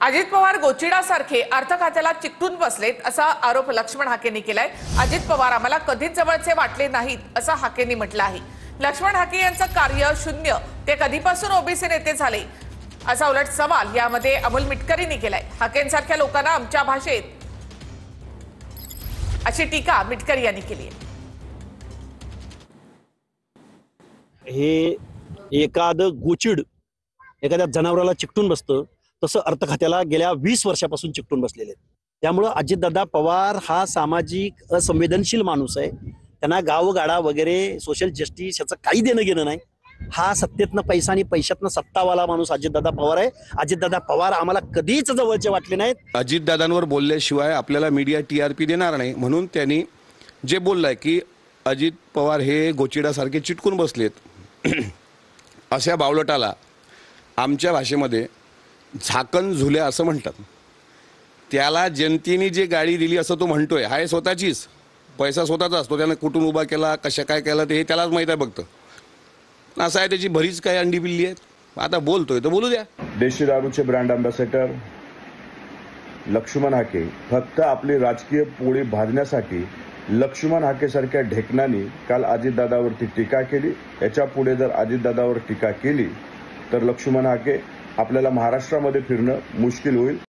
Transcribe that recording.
अजित पवार गोचिडासारखे अर्थ खात्याला चिकटून बसलेत असा आरोप लक्ष्मण हाकेंनी केलाय। अजित पवार आम्हाला कधीच जवळचे वाटले नाहीत असं हाकेंनी म्हटलं आहे। लक्ष्मण हाके यांचं कार्य शून्य, ते कधीपासून ओबीसी नेते झाले असा उलट सवाल यामध्ये अमोल मिटकरींनी केलाय। हाकेंसारख्या लोकांना आमच्या भाषेत अशी टीका मिटकरी यांनी केली आहे। हे एखादं गोचिड एखाद्या जनावराला चिकटून बसतं तसं अर्थ खात्याला गेल्या 20 वर्षापासून चिकटून बसलेले आहेत। त्यामुळं अजितदादा पवार हा सामाजिक असंवेदनशील माणूस आहे। त्यांना गावगाडा वगैरे सोशल जस्टिस याचं काही देणं घेणं नाही। हा सत्तेतनं पैसा आणि पैशातनं सत्तावाला माणूस अजितदादा पवार आहे। अजितदादा पवार आम्हाला कधीच जवळचे वाटले नाहीत। अजितदादांवर बोलल्याशिवाय आपल्याला मीडिया टीआरपी देणार नाही, म्हणून त्यांनी जे बोललाय की अजित पवार हे गोचिडासारखे चिटकून बसलेत अशा बावलटाला आमच्या भाषेमध्ये झाकण झुल्या असं म्हणतात। त्याला जनतेने जे गाडी दिली असं तो म्हणतोय, हाय स्वतःचीच, पैसा स्वतःचा असतो, त्यानं कुठून उभा केला, कशा काय केला ते त्यालाच माहीत आहे फक्त। असं आहे, त्याची भरीच काही अंडी पिल्ली आहेत। आता बोलतोय तर बोलू द्या। देशी दारूचे ब्रँड अँबॅसेडर लक्ष्मण हाके फक्त आपली राजकीय पोळी भाजण्यासाठी लक्ष्मण हाके सारख्या ढेकणांनी काल अजितदादावरती टीका केली। याच्या पुढे जर अजितदादावर टीका केली तर लक्ष्मण हाके आपल्याला महाराष्ट्रामध्ये फिरणं मुश्किल होईल।